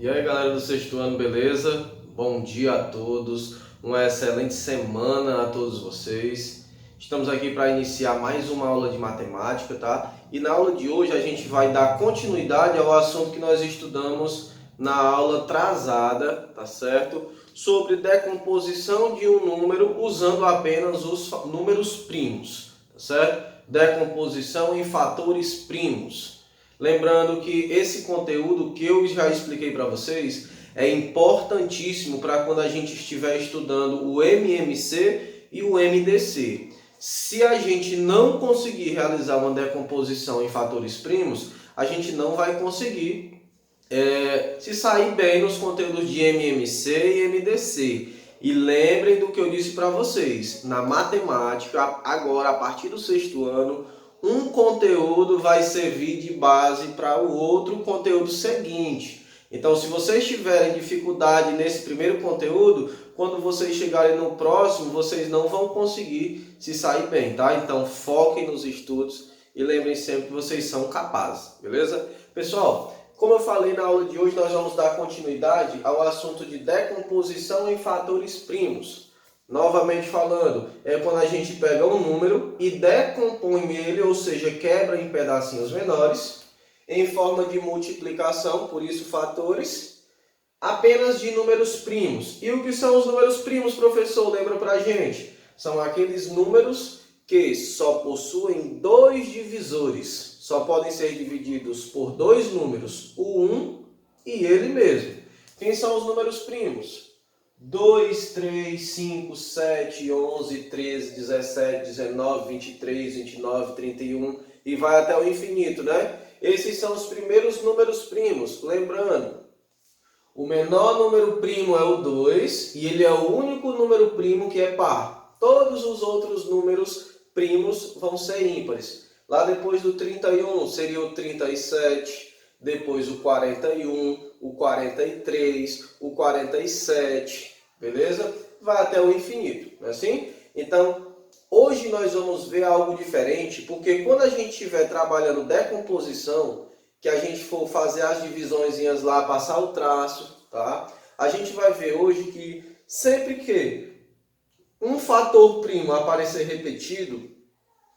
E aí galera do sexto ano, beleza? Bom dia a todos, uma excelente semana a todos vocês. Estamos aqui para iniciar mais uma aula de matemática, tá? E na aula de hoje a gente vai dar continuidade ao assunto que nós estudamos na aula atrasada, tá certo? Sobre decomposição de um número usando apenas os números primos, tá certo? Decomposição em fatores primos. Lembrando que esse conteúdo que eu já expliquei para vocês é importantíssimo para quando a gente estiver estudando o MMC e o MDC. Se a gente não conseguir realizar uma decomposição em fatores primos, a gente não vai conseguir se sair bem nos conteúdos de MMC e MDC. E lembrem do que eu disse para vocês, na matemática, agora a partir do sexto ano, um conteúdo vai servir de base para o outro conteúdo seguinte. Então, se vocês tiverem dificuldade nesse primeiro conteúdo, quando vocês chegarem no próximo, vocês não vão conseguir se sair bem, tá? Então, foquem nos estudos e lembrem sempre que vocês são capazes, beleza? Pessoal, como eu falei na aula de hoje, nós vamos dar continuidade ao assunto de decomposição em fatores primos. Novamente falando, é quando a gente pega um número e decompõe ele, ou seja, quebra em pedacinhos menores, em forma de multiplicação, por isso fatores, apenas de números primos. E o que são os números primos, professor? Lembra pra gente? São aqueles números que só possuem dois divisores. Só podem ser divididos por dois números, o 1 e ele mesmo. Quem são os números primos? 2, 3, 5, 7, 11, 13, 17, 19, 23, 29, 31 e vai até o infinito, né? Esses são os primeiros números primos. Lembrando, o menor número primo é o 2 e ele é o único número primo que é par. Todos os outros números primos vão ser ímpares. Lá depois do 31 seria o 37, depois o 41, o 43, o 47, beleza? Vai até o infinito, não é assim? Então, hoje nós vamos ver algo diferente, porque quando a gente estiver trabalhando decomposição, que a gente for fazer as divisõezinhas lá, passar o traço, tá? A gente vai ver hoje que sempre que um fator primo aparecer repetido,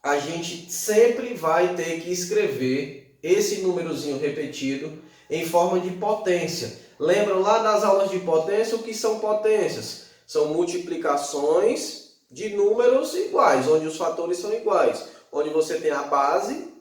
a gente sempre vai ter que escrever esse númerozinho repetido em forma de potência. Lembram lá das aulas de potência o que são potências? São multiplicações de números iguais, onde os fatores são iguais. Onde você tem a base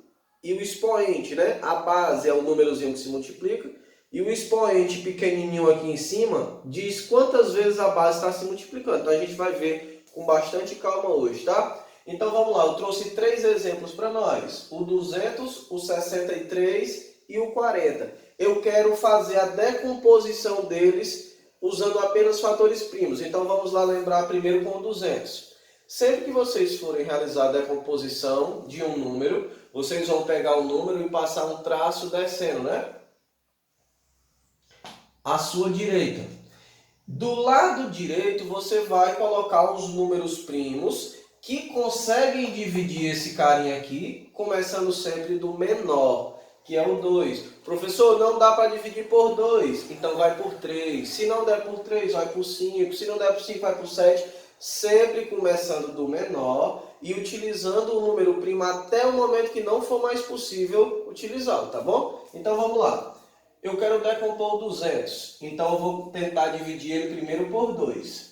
e o expoente, né? A base é o númerozinho que se multiplica e o expoente pequenininho aqui em cima diz quantas vezes a base está se multiplicando. Então a gente vai ver com bastante calma hoje, tá? Então vamos lá, eu trouxe três exemplos para nós. O 200, o 63 e o 40. Eu quero fazer a decomposição deles usando apenas fatores primos. Então vamos lá lembrar primeiro com o 200. Sempre que vocês forem realizar a decomposição de um número, vocês vão pegar o número e passar um traço descendo, né? À sua direita. Do lado direito você vai colocar os números primos que conseguem dividir esse carinha aqui, começando sempre do menor, que é o 2. Professor, não dá para dividir por 2, então vai por 3. Se não der por 3, vai por 5. Se não der por 5, vai por 7. Sempre começando do menor e utilizando o número primo até o momento que não for mais possível utilizá-lo, tá bom? Então vamos lá. Eu quero decompor o 200, então eu vou tentar dividir ele primeiro por 2.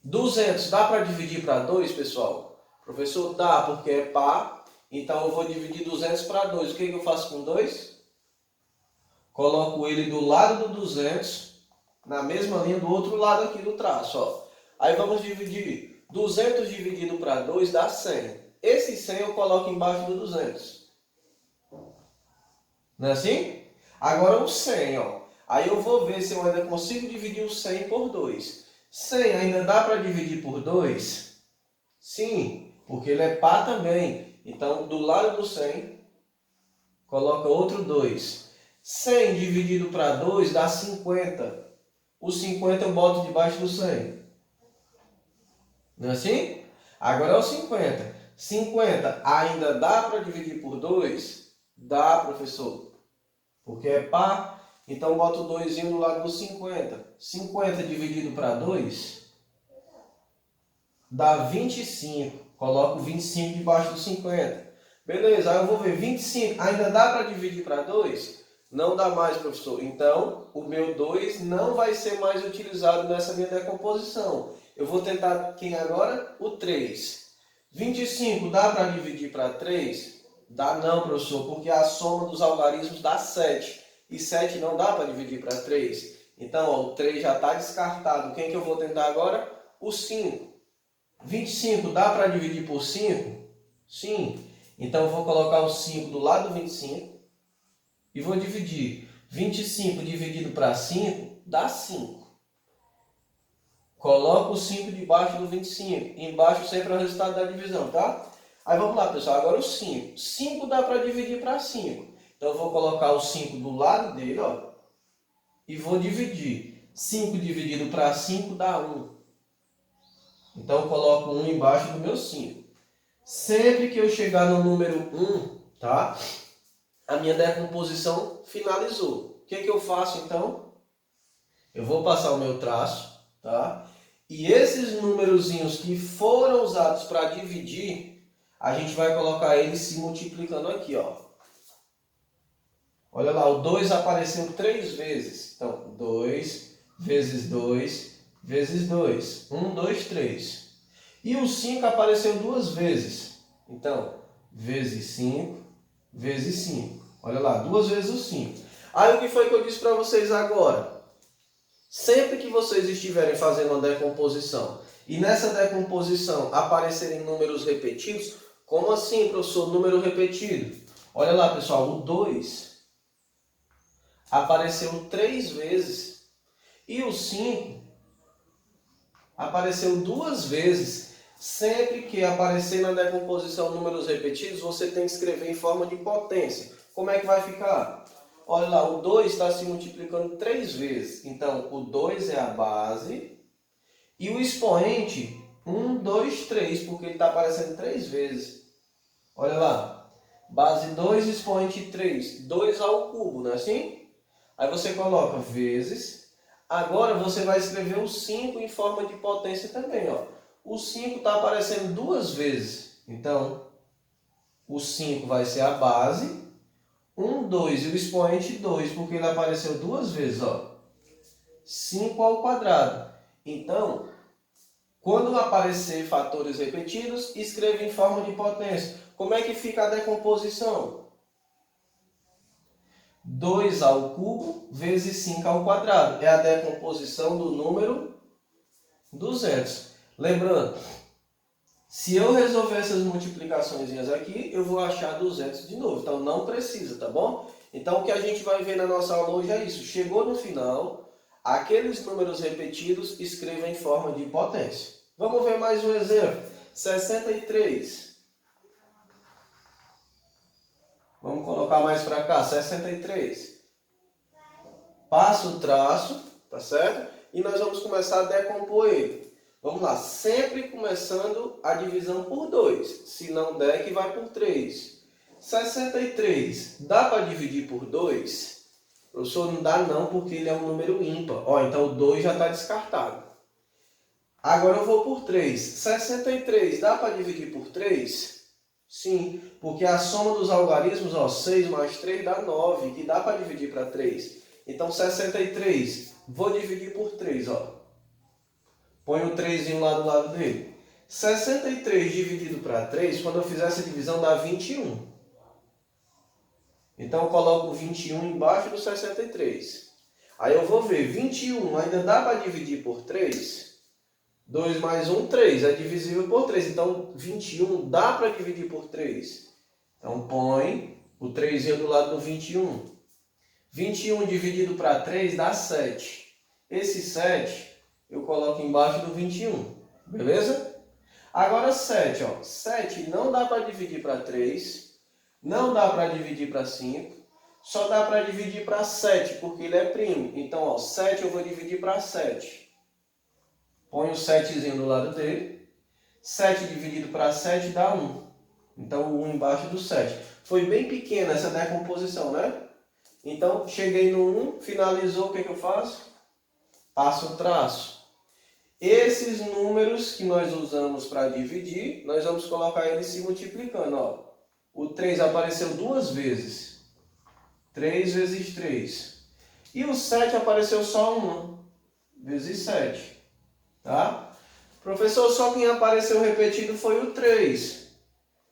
200 dá para dividir para 2, pessoal? Professor, dá, porque é par. Então eu vou dividir 200 para 2. O que eu faço com 2? Coloco ele do lado do 200, na mesma linha do outro lado aqui do traço. Ó. Aí vamos dividir. 200 dividido para 2 dá 100. Esse 100 eu coloco embaixo do 200. Não é assim? Agora o 100, ó. Aí eu vou ver se eu ainda consigo dividir o 100 por 2. 100 ainda dá para dividir por 2? Sim, porque ele é par também. Então, do lado do 100, coloca outro 2. 100 dividido para 2 dá 50. O 50 eu boto debaixo do 100. Não é assim? Agora é o 50. 50 ainda dá para dividir por 2? Dá, professor. Porque é par. Então, boto o 2 do lado do 50. 50 dividido para 2 dá 25. Coloco 25 debaixo do 50. Beleza, aí eu vou ver 25. Ainda dá para dividir para 2? Não dá mais, professor. Então, o meu 2 não vai ser mais utilizado nessa minha decomposição. Eu vou tentar quem agora? O 3. 25 dá para dividir para 3? Dá não, professor, porque a soma dos algarismos dá 7. E 7 não dá para dividir para 3. Então, ó, o 3 já está descartado. Quem que eu vou tentar agora? O 5. 25 dá para dividir por 5? Sim. Então, eu vou colocar o 5 do lado do 25 e vou dividir. 25 dividido para 5 dá 5. Coloco o 5 debaixo do 25. Embaixo sempre é o resultado da divisão, tá? Aí vamos lá, pessoal. Agora o 5. 5 dá para dividir para 5. Então, eu vou colocar o 5 do lado dele, ó. E vou dividir. 5 dividido para 5 dá 1. Então, eu coloco 1 embaixo do meu 5. Sempre que eu chegar no número 1, tá? A minha decomposição finalizou. O que eu faço, então? Eu vou passar o meu traço, tá? E esses númerozinhos que foram usados para dividir, a gente vai colocar eles se multiplicando aqui, ó. Olha lá, o 2 apareceu 3 vezes. Então, 2 vezes 2 vezes 2. 1, 2, 3. E o 5 apareceu 2 vezes. Então, vezes 5, vezes 5. Olha lá, 2 vezes o 5. Aí o que foi que eu disse para vocês agora? Sempre que vocês estiverem fazendo uma decomposição e nessa decomposição aparecerem números repetidos, como assim, professor, número repetido? Olha lá, pessoal, o 2 apareceu 3 vezes e o 5 apareceu 2 vezes. Sempre que aparecer na decomposição números repetidos, você tem que escrever em forma de potência. Como é que vai ficar? Olha lá, o 2 está se multiplicando 3 vezes. Então, o 2 é a base. E o expoente, 1, 2, 3, porque ele está aparecendo 3 vezes. Olha lá, base 2, expoente 3. 2 ao cubo, não é assim? Aí você coloca vezes. Agora você vai escrever o 5 em forma de potência também, ó. O 5 está aparecendo 2 vezes. Então, o 5 vai ser a base. 1, 2 e o expoente 2, porque ele apareceu 2 vezes, ó. 5 ao quadrado. Então, quando aparecer fatores repetidos, escreva em forma de potência. Como é que fica a decomposição? 2 ao cubo vezes 5 ao quadrado. É a decomposição do número 200. Lembrando, se eu resolver essas multiplicações aqui, eu vou achar 200 de novo. Então, não precisa, tá bom? Então, o que a gente vai ver na nossa aula hoje é isso. Chegou no final, aqueles números repetidos, escreva em forma de potência. Vamos ver mais um exemplo. 63. Vamos colocar mais para cá. 63. Passa o traço, tá certo? E nós vamos começar a decompor ele. Vamos lá, sempre começando a divisão por 2. Se não der, que vai por 3. 63, dá para dividir por 2? Professor, não dá não, porque ele é um número ímpar. Ó, então o 2 já está descartado. Agora eu vou por 3. 63, dá para dividir por 3? Sim, porque a soma dos algarismos, ó, 6 mais 3 dá 9, que dá para dividir para 3. Então 63, vou dividir por 3, ó. Põe o 3 lá do lado dele. 63 dividido para 3, quando eu fizer essa divisão, dá 21. Então, eu coloco 21 embaixo do 63. Aí eu vou ver, 21 ainda dá para dividir por 3? 2 mais 1, 3. É divisível por 3. Então, 21 dá para dividir por 3. Então, põe o 3 do lado do 21. 21 dividido para 3 dá 7. Esse 7... eu coloco embaixo do 21, beleza? Agora 7, ó. 7 não dá para dividir para 3, não dá para dividir para 5, só dá para dividir para 7, porque ele é primo. Então, ó, 7 eu vou dividir para 7. Põe o 7zinho do lado dele. 7 dividido para 7 dá 1. Então, o 1 embaixo do 7. Foi bem pequena essa decomposição, né? Então, cheguei no 1, finalizou, o que eu faço? Passo o traço. Esses números que nós usamos para dividir, nós vamos colocar eles se multiplicando. Ó. O 3 apareceu 2 vezes. 3 vezes 3. E o 7 apareceu só uma, vezes 7. Tá? Professor, só quem apareceu repetido foi o 3.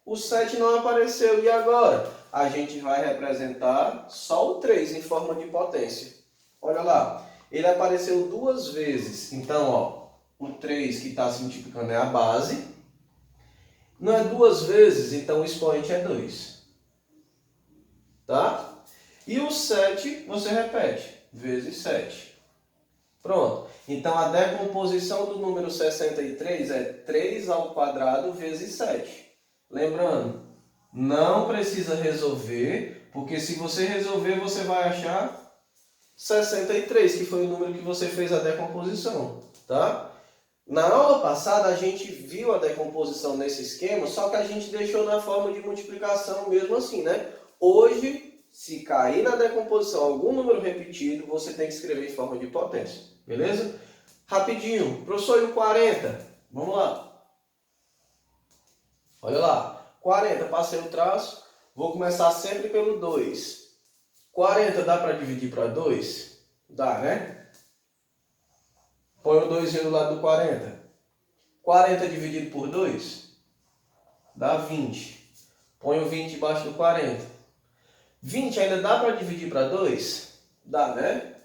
O 7 não apareceu. E agora? A gente vai representar só o 3 em forma de potência. Olha lá. Ele apareceu 2 vezes. Então, ó, o 3 que está se multiplicando é a base. Não é 2 vezes, então o expoente é 2. Tá? E o 7 você repete, vezes 7. Pronto. Então a decomposição do número 63 é 3 ao quadrado vezes 7. Lembrando, não precisa resolver, porque se você resolver você vai achar 63, que foi o número que você fez a decomposição. Tá? Na aula passada a gente viu a decomposição nesse esquema, só que a gente deixou na forma de multiplicação mesmo assim, né? Hoje, se cair na decomposição algum número repetido, você tem que escrever em forma de potência, beleza? Rapidinho, professor, e o 40? Vamos lá. Olha lá, 40, passei o traço, vou começar sempre pelo 2. 40 dá para dividir para 2? Dá, né? Põe o 2 do lado do 40. 40 dividido por 2 dá 20. Põe o 20 embaixo do 40. 20 ainda dá para dividir para 2? Dá, né?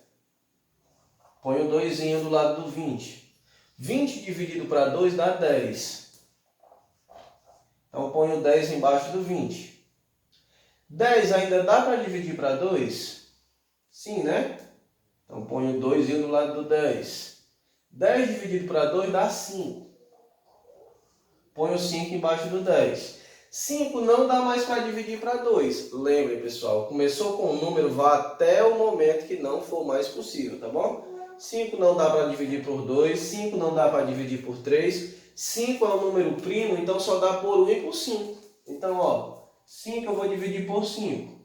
Põe o 2 do lado do 20. 20 dividido para 2 dá 10. Então põe o 10 embaixo do 20. 10 ainda dá para dividir para 2? Sim, né? Então põe o 2 do lado do 10. 10 dividido para 2 dá 5. Põe o 5 embaixo do 10. 5 não dá mais para dividir para 2. Lembrem, pessoal, começou com um número, vá até o momento que não for mais possível, tá bom? 5 não dá para dividir por 2, 5 não dá para dividir por 3, 5 é um número primo, então só dá por 1 e por 5. Então, ó, 5 eu vou dividir por 5.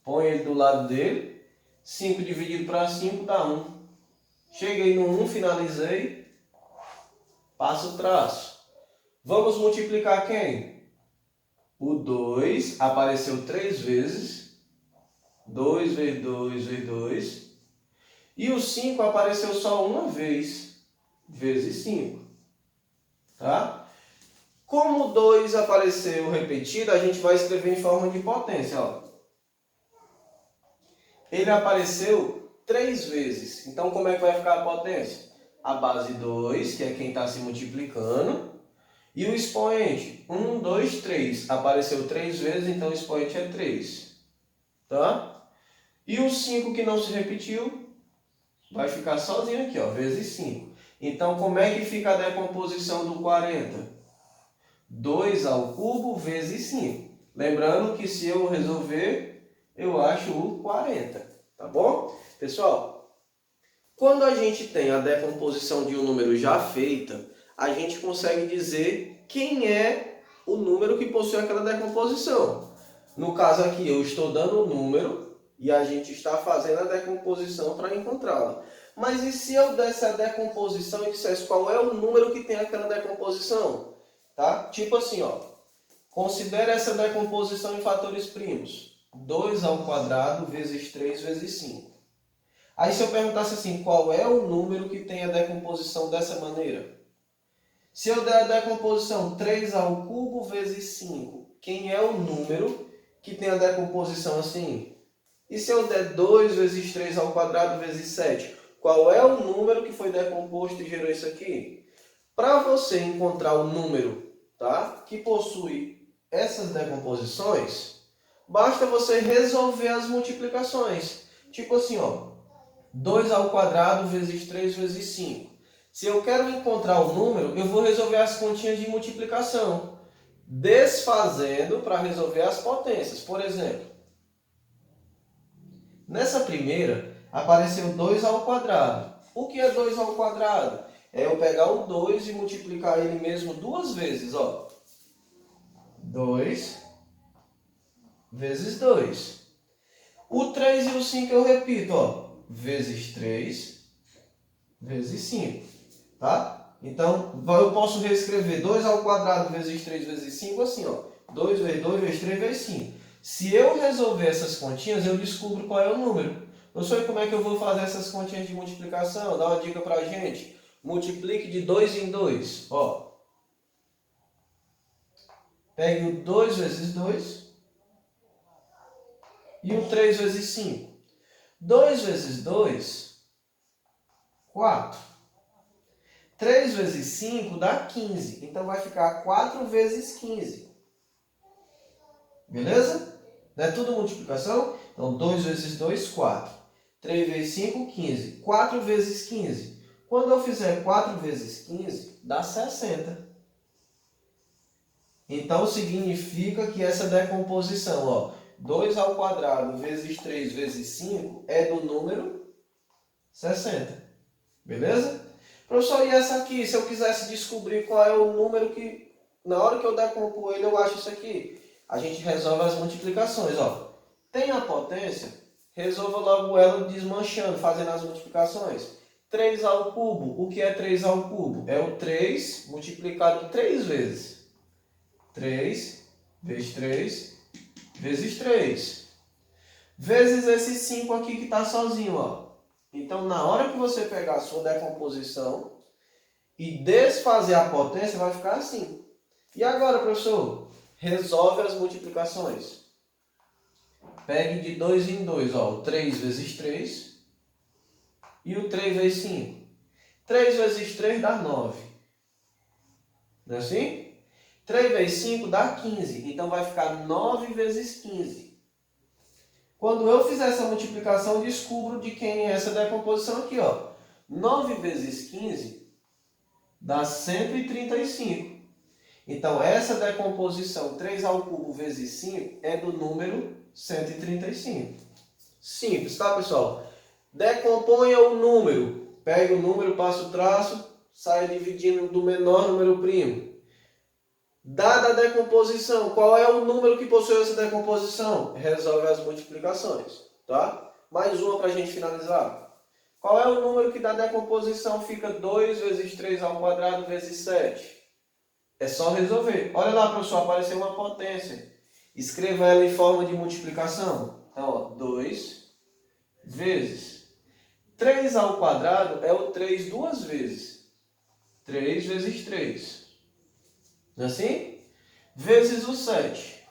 Põe ele do lado dele. 5 dividido para 5 dá 1. Cheguei no 1, finalizei. Passo o traço. Vamos multiplicar quem? O 2 apareceu 3 vezes. 2 vezes 2 vezes 2. E o 5 apareceu só uma vez. Vezes 5. Tá? Como o 2 apareceu repetido, a gente vai escrever em forma de potência. Ó. Ele apareceu 3 vezes. Então, como é que vai ficar a potência? A base 2, que é quem está se multiplicando. E o expoente, 1, 2, 3. Apareceu 3 vezes, então o expoente é 3. Tá? E o 5 que não se repetiu, vai ficar sozinho aqui, ó, vezes 5. Então, como é que fica a decomposição do 40? 2 ao cubo vezes 5. Lembrando que se eu resolver, eu acho o 40. Tá bom? Pessoal, quando a gente tem a decomposição de um número já feita, a gente consegue dizer quem é o número que possui aquela decomposição. No caso aqui, eu estou dando o número e a gente está fazendo a decomposição para encontrá-la. Mas e se eu desse a decomposição e dissesse qual é o número que tem aquela decomposição? Tá? Tipo assim, ó. Considere essa decomposição em fatores primos. 2 ao quadrado vezes 3 vezes 5. Aí se eu perguntasse assim, qual é o número que tem a decomposição dessa maneira? Se eu der a decomposição 3 ao cubo vezes 5, quem é o número que tem a decomposição assim? E se eu der 2 vezes 3 ao quadrado vezes 7, qual é o número que foi decomposto e gerou isso aqui? Para você encontrar o número, tá, que possui essas decomposições, basta você resolver as multiplicações. Tipo assim, ó, 2 ao quadrado vezes 3 vezes 5. Se eu quero encontrar o número, eu vou resolver as continhas de multiplicação, desfazendo para resolver as potências. Por exemplo, nessa primeira, apareceu 2 ao quadrado. O que é 2 ao quadrado? É eu pegar o 2 e multiplicar ele mesmo 2 vezes. Ó. 2 vezes 2. O 3 e o 5 eu repito, ó, vezes 3 vezes 5, tá? Então, eu posso reescrever 2 ao quadrado vezes 3 vezes 5 assim, ó. 2 vezes 2 vezes 3 vezes 5. Se eu resolver essas continhas, eu descubro qual é o número. Professor, como é que eu vou fazer essas continhas de multiplicação? Dá uma dica pra gente. Multiplique de 2 em 2. Ó. Pegue o 2 vezes 2 e o 3 vezes 5. 2 vezes 2, 4. 3 vezes 5 dá 15. Então vai ficar 4 vezes 15. Beleza? Não é tudo multiplicação? Então 2 vezes 2, 4. 3 vezes 5, 15. 4 vezes 15. Quando eu fizer 4 vezes 15, dá 60. Então significa que essa decomposição, ó, 2 ao quadrado vezes 3 vezes 5 é do número 60. Beleza? Professor, e essa aqui? Se eu quisesse descobrir qual é o número que, na hora que eu decompor ele, eu acho isso aqui. A gente resolve as multiplicações, ó. Tem a potência, resolva logo ela desmanchando, fazendo as multiplicações. 3 ao cubo, o que é 3 ao cubo? É o 3 multiplicado 3 vezes. 3 vezes 3 vezes 3. Vezes esse 5 aqui que está sozinho, ó. Então, na hora que você pegar a sua decomposição e desfazer a potência, vai ficar assim. E agora, professor? Resolve as multiplicações. Pegue de 2 em 2, ó, o 3 vezes 3 e o 3 vezes 5. 3 vezes 3 dá 9. Não é assim? 3 vezes 5 dá 15. Então vai ficar 9 vezes 15. Quando eu fizer essa multiplicação, eu descubro de quem é essa decomposição aqui, ó. 9 vezes 15 dá 135. Então, essa decomposição 3 ao cubo vezes 5 é do número 135. Simples, tá, pessoal? Decomponha o número. Pega o número, passa o traço, sai dividindo do menor número primo. Dada a decomposição, qual é o número que possui essa decomposição? Resolve as multiplicações, tá? Mais uma para a gente finalizar. Qual é o número que da decomposição fica 2 vezes 3 ao quadrado vezes 7? É só resolver. Olha lá, professor, apareceu uma potência. Escreva ela em forma de multiplicação. Então, ó, 2 vezes 3 ao quadrado é o 3 duas vezes. 3 vezes 3. Não é assim? Vezes o 7.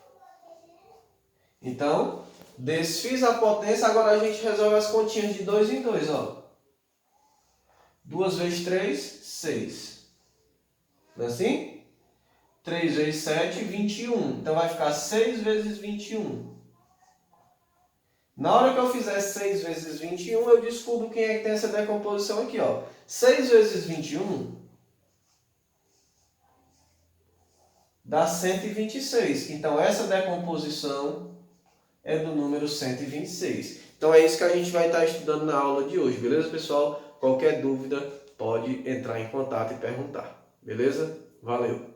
Então, desfiz a potência, agora a gente resolve as continhas de 2 em 2, ó. 2 vezes 3, 6. Não é assim? 3 vezes 7, 21. Então vai ficar 6 vezes 21. Na hora que eu fizer 6 vezes 21, eu descubro quem é que tem essa decomposição aqui, ó. 6 vezes 21 dá 126. Então essa decomposição é do número 126. Então é isso que a gente vai estar estudando na aula de hoje, beleza, pessoal? Qualquer dúvida pode entrar em contato e perguntar, beleza? Valeu!